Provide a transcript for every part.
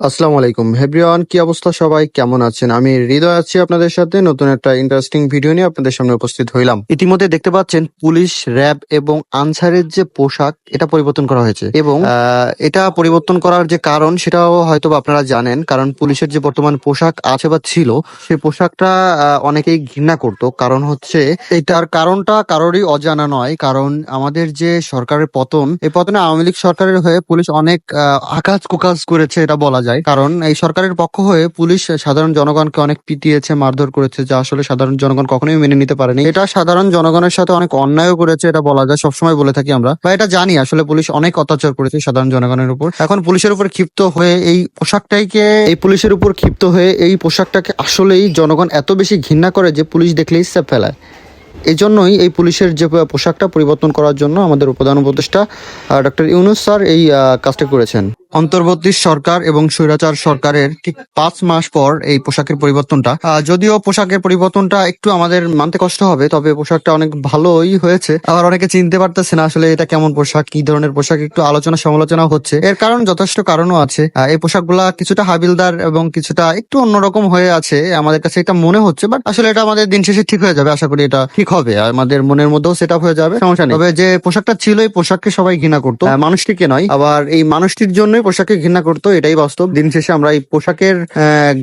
আসসালামু আলাইকুম এভরিওয়ান, কি অবস্থা? সবাই কেমন আছেন? আমি হৃদয় আছি আপনাদের সাথে নতুন একটা ইন্টারেস্টিং ভিডিও নিয়ে আপনাদের সামনে উপস্থিত হইলাম। ইতিমধ্যে দেখতে পাচ্ছেন পুলিশ, র্যাব এবং আনসারের যে পোশাক এটা পরিবর্তন করা হয়েছে এবং এটা পরিবর্তন করার যে কারণ সেটাও হয়তো বা আপনারা জানেন। কারণ পুলিশের যে বর্তমান পোশাক আছে বা ছিল সেই পোশাকটা অনেকেই ঘৃণা করতো। কারণ হচ্ছে এটার কারণটা কারোরই অজানা নয়। কারণ আমাদের যে সরকারের পতন, এই পতনে আওয়ামী লীগ সরকারের হয়ে পুলিশ অনেক আকাজ কুকাজ করেছে এটা বলা যায়। কারণ এই সরকারের পক্ষ হয়ে পুলিশ সাধারণ জনগণকে অনেক পিটিয়েছে, মারধর করেছে, যা আসলে সাধারণ জনগণ কখনোই মেনে নিতে পারেনি। এটা সাধারণ জনগণের সাথে অনেক অন্যায়ও করেছে এটা বলা যায়। সবসময় বলে থাকি আমরা, বা এটা জানি আসলে পুলিশ অনেক অত্যাচার করেছে সাধারণ জনগণের উপর। এখন পুলিশের উপর ক্ষিপ্ত হয়ে এই পোশাকটাকে আসলেই জনগণ এত বেশি ঘৃণা করে যে পুলিশ দেখলেই স্যাপ ফেলায়। এই জন্যই এই পুলিশের যে পোশাকটা পরিবর্তন করার জন্য আমাদের প্রধান উপদেষ্টা ডক্টর ইউনূস স্যার এই কাজটা করেছেন। অন্তর্বর্তী সরকার এবং স্বৈরাচার সরকারের ঠিক 5 মাস পর এই পোশাকের পরিবর্তনটা, যদিও পোশাকের পরিবর্তনটা একটু আমাদের মানতে কষ্ট হবে, তবে পোশাকটা অনেক ভালোই হয়েছে। আবার অনেকে চিনতে পারতেছে না আসলে এটা কেমন পোশাক, কি ধরনের পোশাক, একটু আলোচনা সমালোচনা হচ্ছে। এর কারণ যথেষ্ট কারণও আছে। এই পোশাকগুলা কিছুটা হাবিলদার এবং কিছুটা একটু অন্যরকম হয়ে আছে আমাদের কাছে এটা মনে হচ্ছে, বাট আসলে এটা আমাদের দিন শেষে ঠিক হয়ে যাবে। আশা করি এটা ঠিক হবে, আমাদের মনের মধ্যেও সেট আপ হয়ে যাবে, সমস্যা নেই। তবে যে পোশাকটা ছিল এই পোশাককে সবাই ঘৃণা করতো, মানুষটিকে নয়। আবার এই মানুষটির জন্যই পোশাককে ঘৃণা করতো, এটাই বাস্তব। দিন শেষে আমরা এই পোশাকের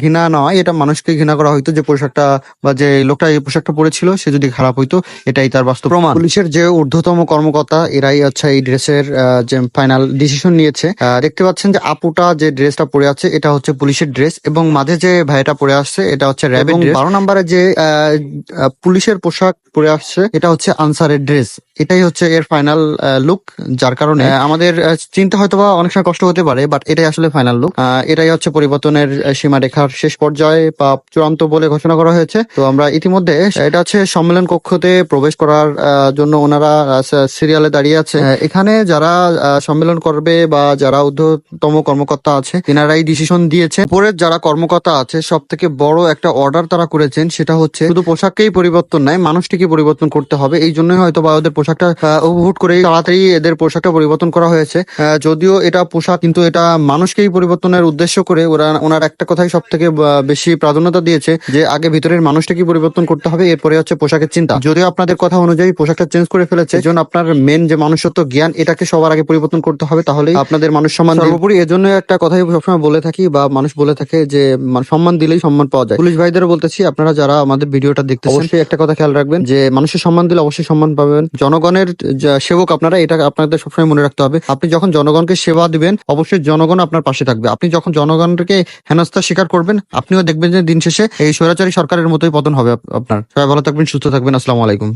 ঘৃণা নয়, এটা মানুষকে ঘৃণা করা হইতো। যে পোশাকটা বা যে লোকটা এই পোশাকটা পরেছিল সে যদি খারাপ হইতো, এটাই তার বাস্তব প্রমাণ। পুলিশের যে ঊর্ধ্বতম কর্মকর্তা এরাই হচ্ছে এই ড্রেসের যে ফাইনাল ডিসিশন নিয়েছে। দেখতে পাচ্ছেন যে আপুটা যে ড্রেসটা পরে আছে এটা হচ্ছে পুলিশের ড্রেস, এবং মাঝে যে ভাইটা পরে আসছে এটা হচ্ছে র্যাবের ড্রেস। 12 নম্বরে যে পুলিশের পোশাক পরে আসছে এটা হচ্ছে আনসারের ড্রেস। এটাই হচ্ছে এর ফাইনাল লুক, যার কারণে আমাদের চিন্তা হয়তোবা অনেক সময় কষ্ট হতে পারে, বাট এটাই আসলে ফাইনাল লুক। এটাই হচ্ছে পরিবর্তনের সীমারেখার শেষ পর্যায়ে বা চূড়ান্ত বলে ঘোষণা করা হয়েছে। তো আমরা ইতিমধ্যে এটা হচ্ছে সম্মেলন কক্ষতে প্রবেশ করার জন্য ওনারা সিরিয়ালে দাঁড়িয়ে আছে। এখানে যারা সম্মেলন করবে বা যারা ঊর্ধ্বতম কর্মকর্তা আছে তেনারাই ডিসিশন দিয়েছে। উপরের যারা কর্মকর্তা আছে সব থেকে বড় একটা অর্ডার তারা করেছেন, সেটা হচ্ছে শুধু পোশাককেই পরিবর্তন নয়, মানুষটিকে পরিবর্তন করতে হবে। এই জন্যই হয়তো বা ওদের পোশাকটা হুট করে তাড়াতাড়ি এদের পোশাকটা পরিবর্তন করা হয়েছে। যদিও এটা পোশাক, কিন্তু এটা মানুষকেই পরিবর্তনের উদ্দেশ্য করে ওনার একটা কথাই সব থেকে বেশি প্রাধান্যতা দিয়েছে, যে আগে ভিতরের মানুষটাকে পরিবর্তন করতে হবে, এরপরে হচ্ছে পোশাকের চিন্তা। যদিও আপনাদের কথা অনুযায়ী পোশাকটা চেঞ্জ করে ফেলেছে, এই জন্য আপনার মেন যে মানুষত্ব জ্ঞান এটাকে সবার আগে পরিবর্তন করতে হবে, তাহলেই আপনাদের মানুষ সম্মান। সর্বোপরি এজন্য একটা কথাই সবসময় বলে থাকি বা মানুষ বলে থাকে যে সম্মান দিলেই সম্মান পাওয়া যায়। পুলিশ ভাইদেরও বলতেছি, আপনারা যারা আমাদের ভিডিওটা দেখতেছেন অবশ্যই একটা কথা খেয়াল রাখবেন, যে মানুষের সম্মান দিলে অবশ্যই সম্মান পাবেন। জনগণের সেবক আপনারা, এটা আপনাদের সবসময় মনে রাখতে হবে। আপনি যখন জনগণকে সেবা দিবেন অবশ্যই জনগণ আপনার পাশে থাকবে। আপনি যখন জনগণকে হেনস্থা স্বীকার করবেন, আপনিও দেখবেন যে দিন শেষে এই স্বৈরাচারী সরকারের মতোই পতন হবে আপনার। সবাই ভালো থাকবেন, সুস্থ থাকবেন। আসসালামু আলাইকুম।